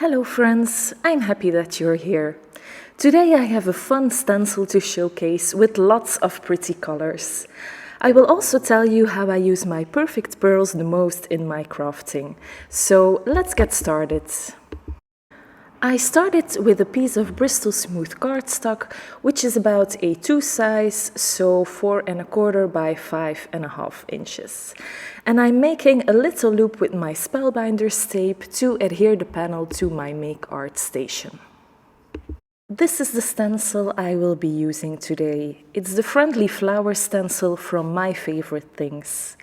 Hello friends, I'm happy that you're here. Today I have a fun stencil to showcase with lots of pretty colors. I will also tell you how I use my perfect pearls the most in my crafting. So let's get started. I started with a piece of Bristol smooth cardstock, which is about a 2 size, so 4¼ by 5½ inches. And I'm making a little loop with my spellbinder's tape to adhere the panel to my make art station. This is the stencil I will be using today. It's the friendly flower stencil from My Favorite Things.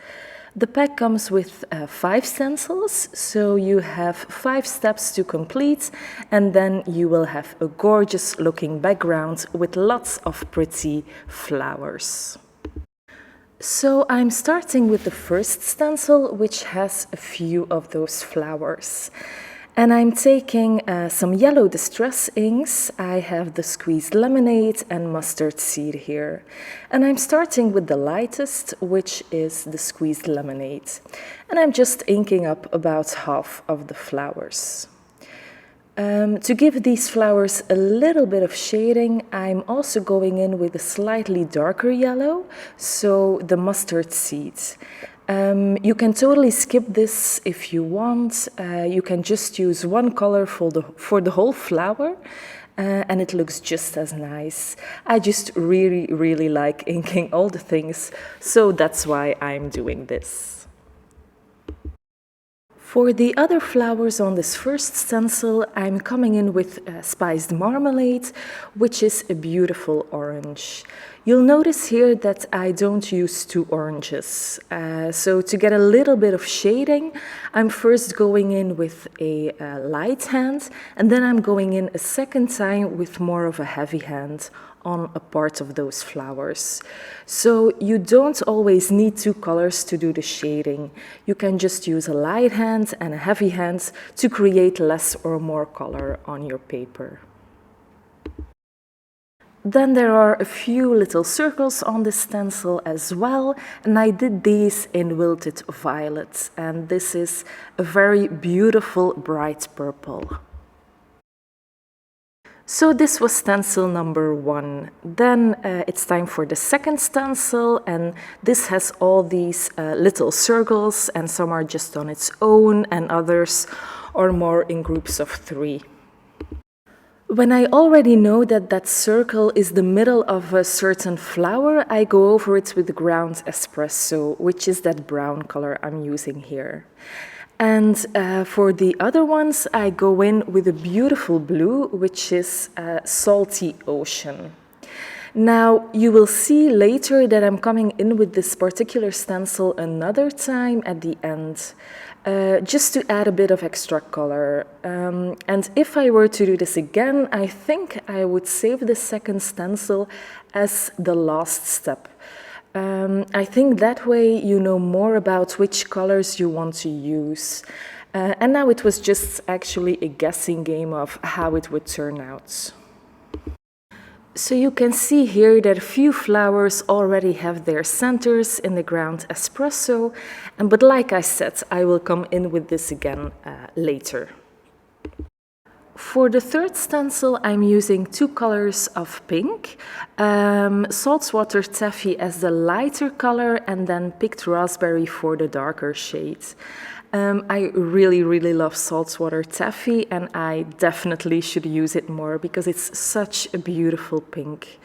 The pack comes with 5 stencils, so you have 5 steps to complete, and then you will have a gorgeous looking background with lots of pretty flowers. So I'm starting with the first stencil, which has a few of those flowers. And I'm taking some yellow distress inks. I have the squeezed lemonade and mustard seed here. And I'm starting with the lightest, which is the squeezed lemonade. And I'm just inking up about half of the flowers. To give these flowers a little bit of shading, I'm also going in with a slightly darker yellow, so the mustard seed. You can totally skip this if you want. You can just use one color for the whole flower, and it looks just as nice. I just really like inking all the things, so that's why I'm doing this. For the other flowers on this first stencil, I'm coming in with spiced marmalade, which is a beautiful orange. You'll notice here that I don't use 2 oranges. So to get a little bit of shading, I'm first going in with a light hand, and then I'm going in a second time with more of a heavy hand on a part of those flowers. So you don't always need 2 colors to do the shading. You can just use a light hand and a heavy hand to create less or more color on your paper. Then there are a few little circles on this stencil as well, and I did these in wilted violet, and this is a very beautiful bright purple. So this was stencil number 1. Then it's time for the second stencil, and this has all these little circles, and some are just on its own and others are more in groups of 3. When I already know that that circle is the middle of a certain flower, I go over it with ground espresso, which is that brown color I'm using here. And for the other ones, I go in with a beautiful blue, which is Salty Ocean. Now, you will see later that I'm coming in with this particular stencil another time at the end, just to add a bit of extra color. And if I were to do this again, I think I would save the second stencil as the last step. I think that way you know more about which colors you want to use. And now it was just actually a guessing game of how it would turn out. So you can see here that a few flowers already have their centers in the ground espresso, but like I said, I will come in with this again later. For the third stencil, I'm using 2 colors of pink, saltwater taffy as the lighter color, and then picked raspberry for the darker shade. I really love saltwater taffy, and I definitely should use it more because it's such a beautiful pink.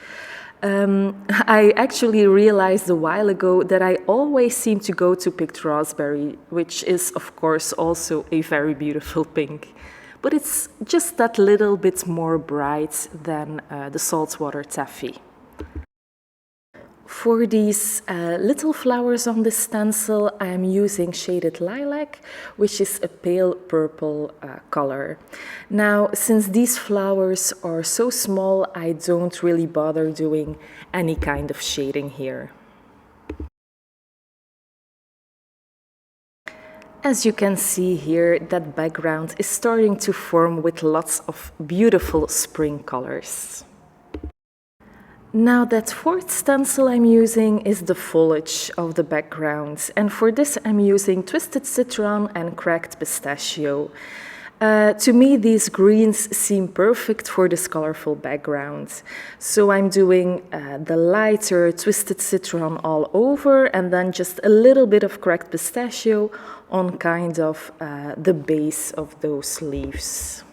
I actually realized a while ago that I always seem to go to picked raspberry, which is of course also a very beautiful pink. But it's just that little bit more bright than the saltwater taffy. For these little flowers on this stencil, I am using shaded lilac, which is a pale purple color. Now, since these flowers are so small, I don't really bother doing any kind of shading here. As you can see here, that background is starting to form with lots of beautiful spring colors. Now that fourth stencil I'm using is the foliage of the background, and for this I'm using twisted citron and cracked pistachio. To me, these greens seem perfect for this colorful background. So I'm doing the lighter twisted citron all over, and then just a little bit of cracked pistachio on kind of the base of those leaves.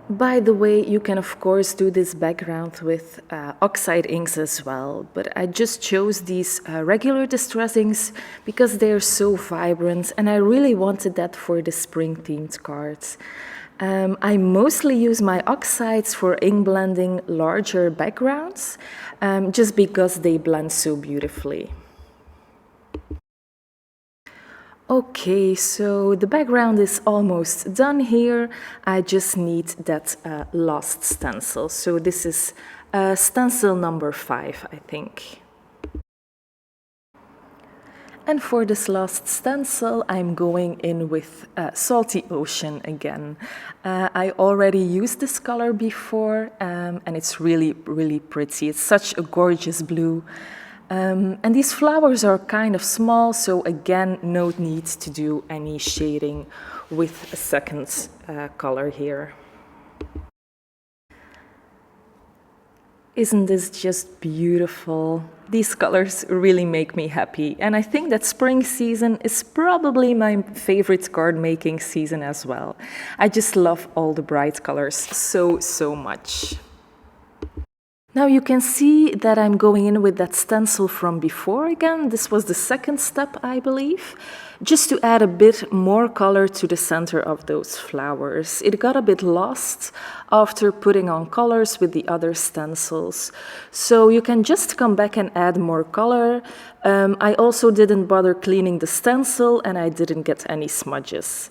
By the way, you can of course do this background with oxide inks as well, but I just chose these regular distress inks because they are so vibrant and I really wanted that for the spring themed cards. I mostly use my oxides for ink blending larger backgrounds, just because they blend so beautifully. Okay, so the background is almost done here. I just need that last stencil. So this is stencil number 5, I think. And for this last stencil, I'm going in with Salty Ocean again. I already used this color before, and it's really, really pretty. It's such a gorgeous blue. And these flowers are kind of small, so again, no need to do any shading with a second color here. Isn't this just beautiful? These colors really make me happy, and I think that spring season is probably my favorite card making season as well. I just love all the bright colors so much. Now you can see that I'm going in with that stencil from before again. This was the second step, I believe, just to add a bit more color to the center of those flowers. It got a bit lost after putting on colors with the other stencils. So you can just come back and add more color. I also didn't bother cleaning the stencil and I didn't get any smudges.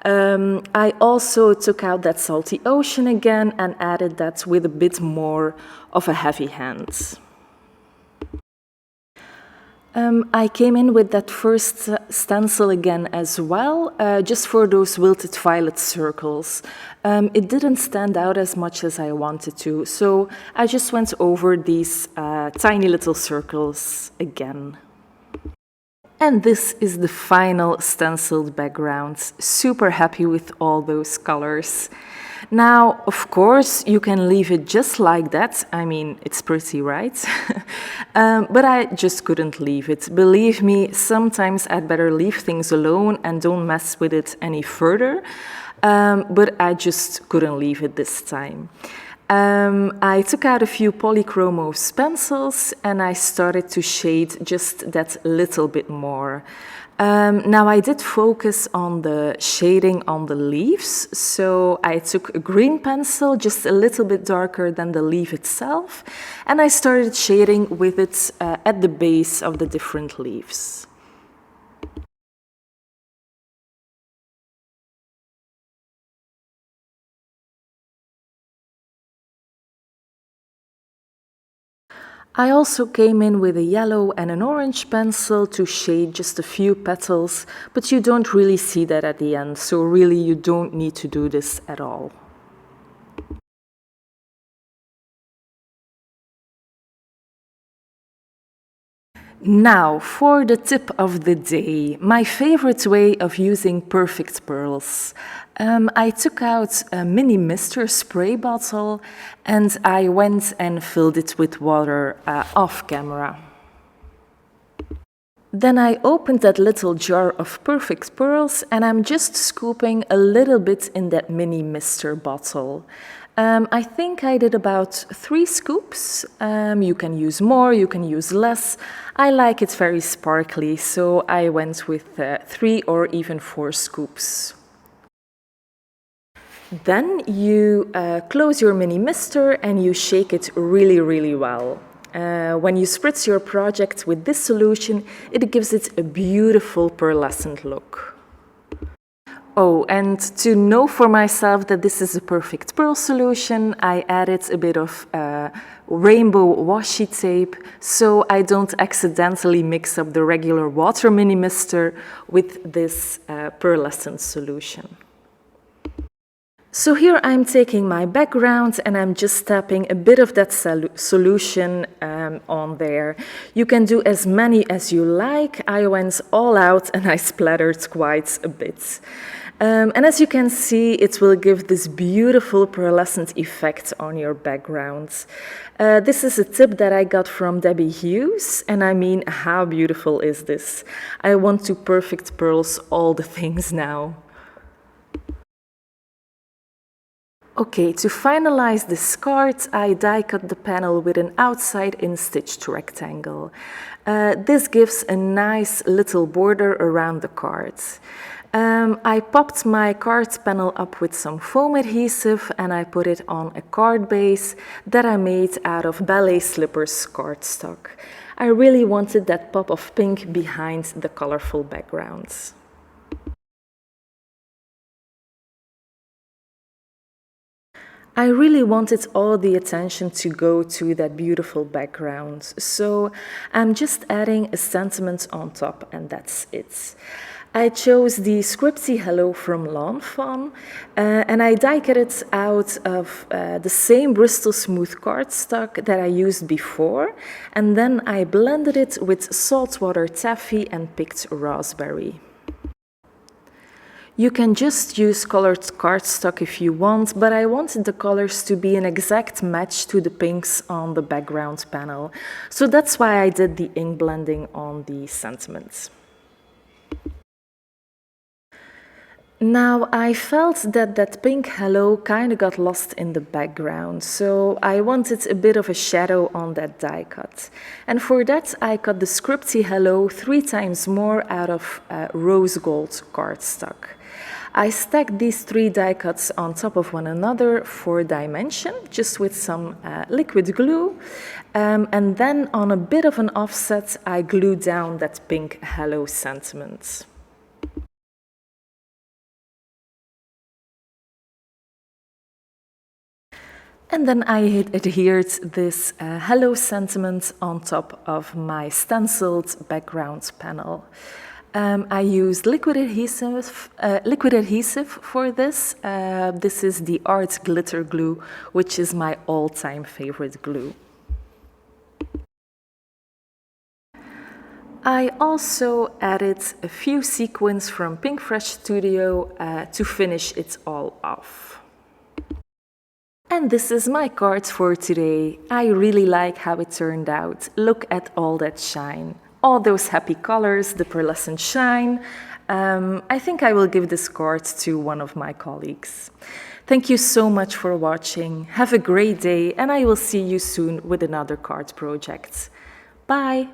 I also took out that Salty Ocean again and added that with a bit more of a heavy hand. I came in with that first stencil again as well, just for those wilted violet circles. It didn't stand out as much as I wanted to, so I just went over these tiny little circles again. And this is the final stenciled background. Super happy with all those colors. Now, of course, you can leave it just like that. I mean, it's pretty, right? But I just couldn't leave it. Believe me, sometimes I'd better leave things alone and don't mess with it any further. But I just couldn't leave it this time. I took out a few polychromo pencils and I started to shade just that little bit more. Now I did focus on the shading on the leaves, so I took a green pencil, just a little bit darker than the leaf itself, and I started shading with it at the base of the different leaves. I also came in with a yellow and an orange pencil to shade just a few petals, but you don't really see that at the end, so really you don't need to do this at all. Now, for the tip of the day, my favorite way of using perfect pearls. I took out a mini mister spray bottle and I went and filled it with water off camera. Then I opened that little jar of perfect pearls and I'm just scooping a little bit in that mini mister bottle. I think I did about 3 scoops. You can use more, you can use less. I like it very sparkly, so I went with 3 or even 4 scoops. Then you close your mini mister and you shake it really well. When you spritz your project with this solution, it gives it a beautiful pearlescent look. Oh, and to know for myself that this is a perfect pearl solution, I added a bit of rainbow washi tape so I don't accidentally mix up the regular water mini mister with this pearlescent solution. So here I'm taking my background and I'm just tapping a bit of that solution on there. You can do as many as you like. I went all out and I splattered quite a bit. And as you can see, it will give this beautiful pearlescent effect on your background. This is a tip that I got from Debbie Hughes, and I mean, how beautiful is this? I want to perfect pearls all the things now. Okay, to finalize this card, I die cut the panel with an outside-in stitched rectangle. This gives a nice little border around the card. I popped my card panel up with some foam adhesive and I put it on a card base that I made out of ballet slippers cardstock. I really wanted that pop of pink behind the colorful backgrounds. I really wanted all the attention to go to that beautiful background, so I'm just adding a sentiment on top and that's it. I chose the scripty hello from Lawn Fawn and I die cut it out of the same Bristol Smooth cardstock that I used before, and then I blended it with saltwater taffy and picked raspberry. You can just use colored cardstock if you want, but I wanted the colors to be an exact match to the pinks on the background panel, so that's why I did the ink blending on the sentiments. Now, I felt that that pink hello kind of got lost in the background, so I wanted a bit of a shadow on that die cut. And for that, I cut the scripty hello 3 times more out of rose gold cardstock. I stacked these 3 die cuts on top of one another for dimension, just with some liquid glue. And then on a bit of an offset, I glued down that pink hello sentiment. And then I adhered this hello sentiment on top of my stenciled background panel. I used liquid adhesive for this. This is the Art Glitter Glue, which is my all-time favorite glue. I also added a few sequins from Pink Fresh Studio to finish it all off. And this is my card for today. I really like how it turned out. Look at all that shine. All those happy colors, the pearlescent shine. I think I will give this card to one of my colleagues. Thank you so much for watching. Have a great day, and I will see you soon with another card project. Bye!